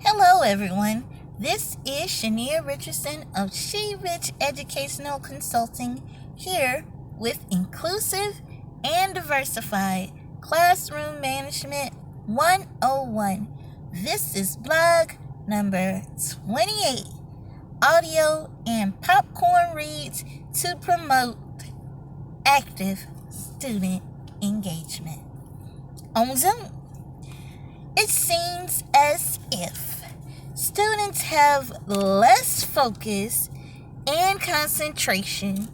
Hello, everyone. This is Shania Richardson of She Rich Educational Consulting here with Inclusive and Diversified Classroom Management 101. This is blog number 28, audio and popcorn reads to promote active student engagement on Zoom. It seems as if students have less focus and concentration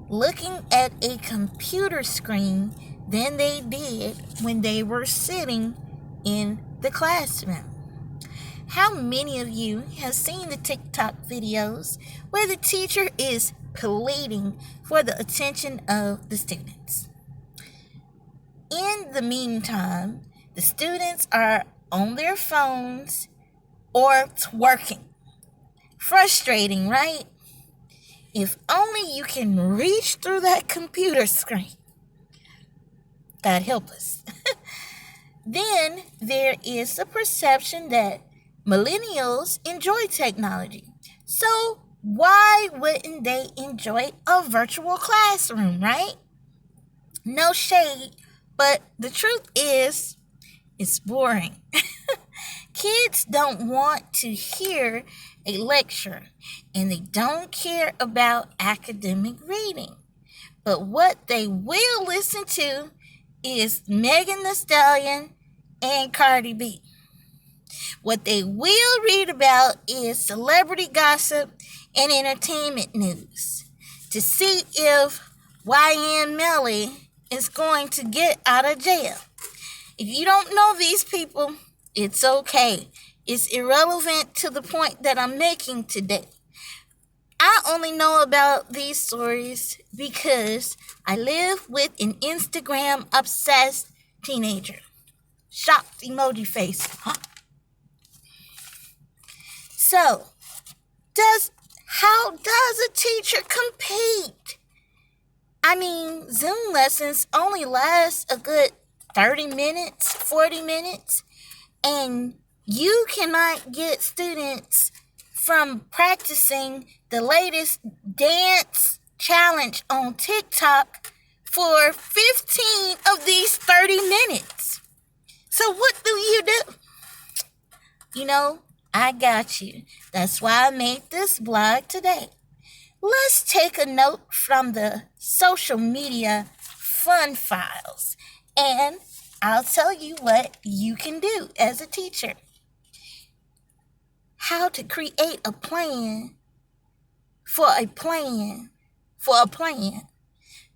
looking at a computer screen than they did when they were sitting in the classroom. How many of you have seen the TikTok videos where the teacher is pleading for the attention of the students? In the meantime, the students are on their phones or twerking. Frustrating, right? If only you can reach through that computer screen. God help us. Then there is the perception that millennials enjoy technology. So why wouldn't they enjoy a virtual classroom, right? No shade, but the truth is, it's boring. Kids don't want to hear a lecture, and they don't care about academic reading. But what they will listen to is Megan Thee Stallion and Cardi B. What they will read about is celebrity gossip and entertainment news to see if YN Melly is going to get out of jail. If you don't know these people, it's okay. It's irrelevant to the point that I'm making today. I only know about these stories because I live with an Instagram-obsessed teenager. Shocked emoji face. So, how does a teacher compete? I mean, Zoom lessons only last a good 30 minutes, 40 minutes, and you cannot get students from practicing the latest dance challenge on TikTok for 15 of these 30 minutes. So what do? I got you. That's why I made this blog today. Let's take a note from the social media fun files, and I'll tell you what you can do as a teacher. How to create a plan for a plan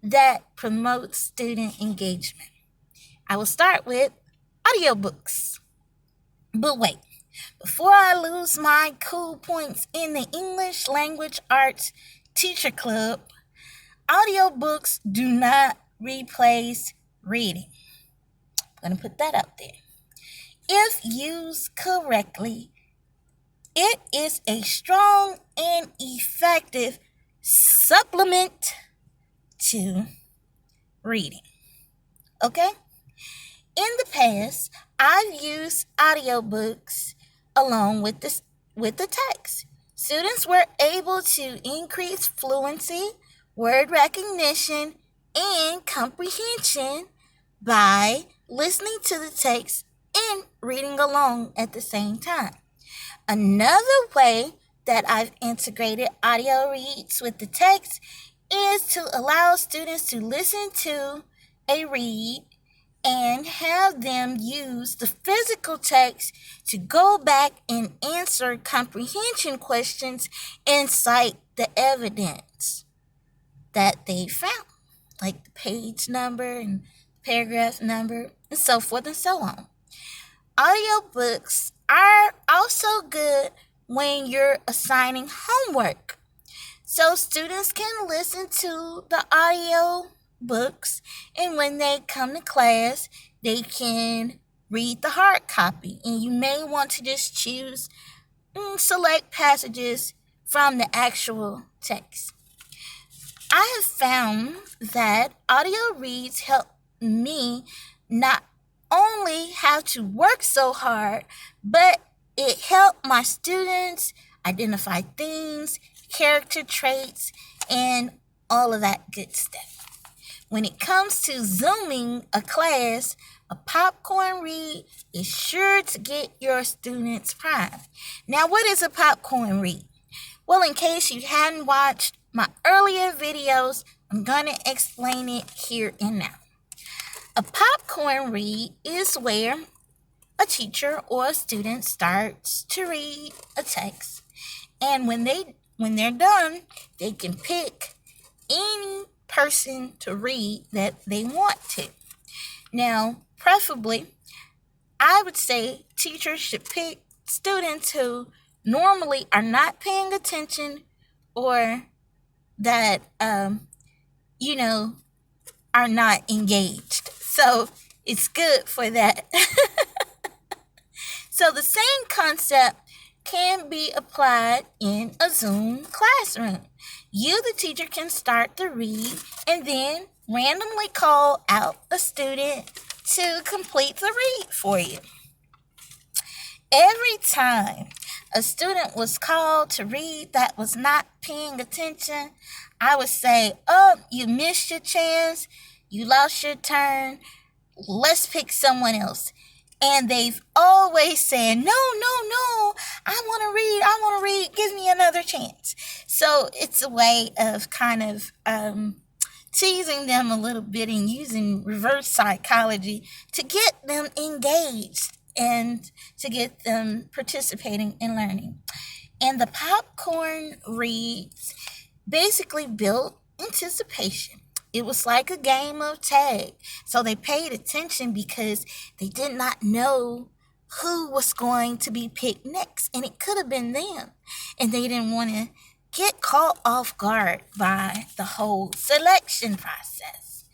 that promotes student engagement. I will start with audiobooks. But wait, before I lose my cool points in the English Language Arts Teacher Club, audiobooks do not replace reading. I'm going to put that out there. If used correctly, it is a strong and effective supplement to reading. Okay? In the past, I've used audiobooks along with the text. Students were able to increase fluency, word recognition, and comprehension by listening to the text and reading along at the same time. Another way that I've integrated audio reads with the text is to allow students to listen to a read and have them use the physical text to go back and answer comprehension questions and cite the evidence that they found, like the page number and paragraph number and so forth and so on. Audiobooks are also good when you're assigning homework. So students can listen to the audio books, and when they come to class, they can read the hard copy. And you may want to just choose select passages from the actual text. I have found that audio reads help me not only have to work so hard, but It helped my students identify themes, character traits, and all of that good stuff. When it comes to zooming a class, a popcorn read is sure to get your students primed. Now, what is a popcorn read? Well, in case you hadn't watched my earlier videos, I'm going to explain it here and now. A popcorn read is where a teacher or a student starts to read a text, and when they're done, they can pick any person to read that they want to. Now, preferably, I would say teachers should pick students who normally are not paying attention or that are not engaged. So it's good for that. So the same concept can be applied in a Zoom classroom. You, the teacher, can start the read and then randomly call out a student to complete the read for you. Every time a student was called to read that was not paying attention, I would say, "Oh, you missed your chance. You lost your turn. Let's pick someone else." And they've always said, "No, I want to read, give me another chance." So it's a way of kind of teasing them a little bit and using reverse psychology to get them engaged and to get them participating in learning. And the popcorn reads basically built anticipation. It was like a game of tag. So they paid attention because they did not know who was going to be picked next. And it could have been them. And they didn't want to get caught off guard by the whole selection process.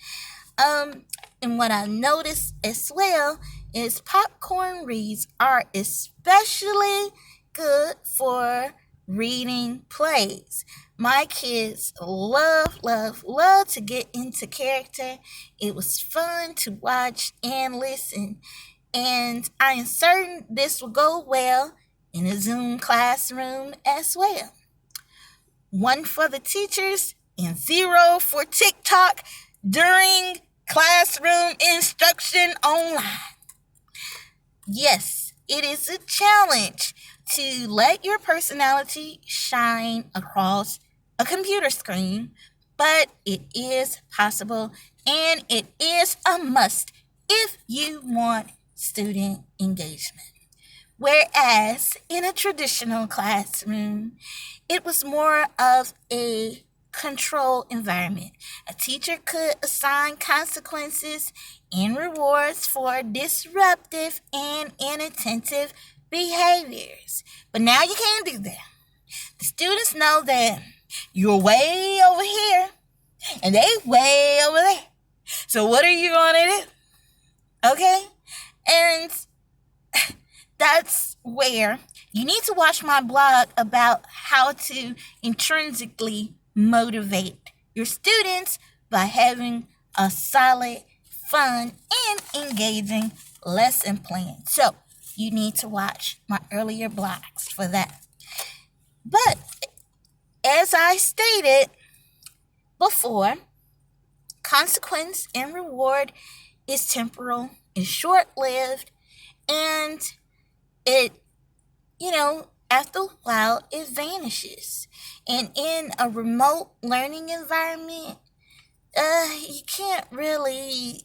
And what I noticed as well is popcorn reads are especially good for reading plays. My kids love to get into character. It was fun to watch and listen. And I am certain this will go well in a Zoom classroom as well. 1 for the teachers and 0 for TikTok during classroom instruction online. Yes, it is a challenge to let your personality shine across a computer screen, but it is possible and it is a must if you want student engagement. Whereas in a traditional classroom, it was more of a control environment. A teacher could assign consequences and rewards for disruptive and inattentive behaviors. But now you can't do that. The students know that you're way over here and they way over there. So what are you going to do? Okay? And that's where you need to watch my blog about how to intrinsically motivate your students by having a solid, fun, and engaging lesson plan. So you need to watch my earlier blogs for that. But as I stated before, consequence and reward is temporal, is short-lived, and it, after a while, it vanishes. And in a remote learning environment, you can't really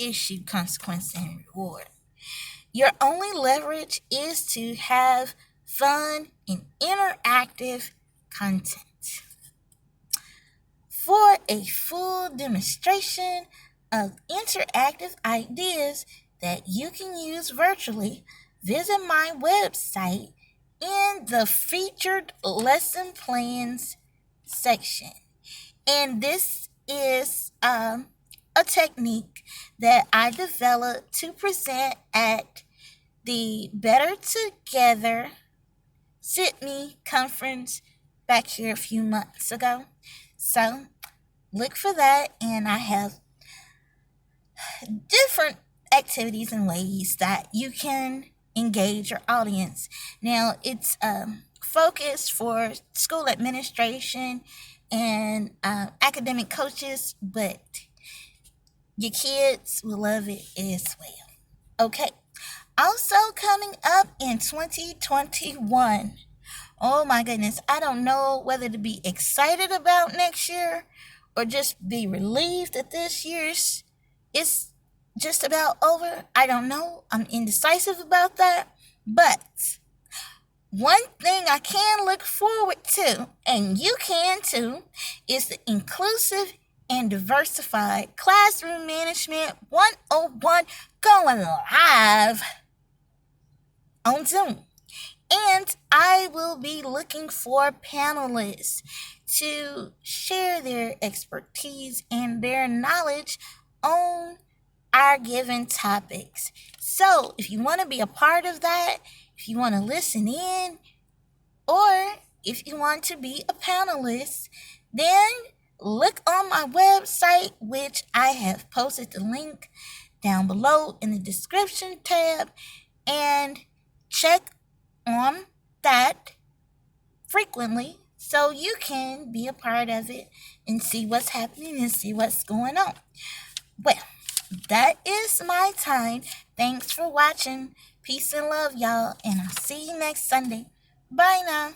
issue consequence and reward. Your only leverage is to have fun and interactive content. For a full demonstration of interactive ideas that you can use virtually, visit my website in the featured lesson plans section. And this is a technique that I developed to present at the Better Together Sydney conference back here a few months ago. So look for that, and I have different activities and ways that you can engage your audience. Now, it's focused for school administration and academic coaches, but your kids will love it as well. Okay. Also, coming up in 2021. Oh my goodness, I don't know whether to be excited about next year or just be relieved that this year's is just about over. I don't know. I'm indecisive about that. But one thing I can look forward to, and you can too, is the inclusive and diversified classroom management 101 going live on Zoom. And I will be looking for panelists to share their expertise and their knowledge on our given topics. So, if you want to be a part of that, if you want to listen in, or if you want to be a panelist, then look on my website, which I have posted the link down below in the description tab, and check on that frequently so you can be a part of it and see what's happening and see what's going on. Well, that is my time. Thanks for watching. Peace and love, y'all, and I'll see you next Sunday. Bye now.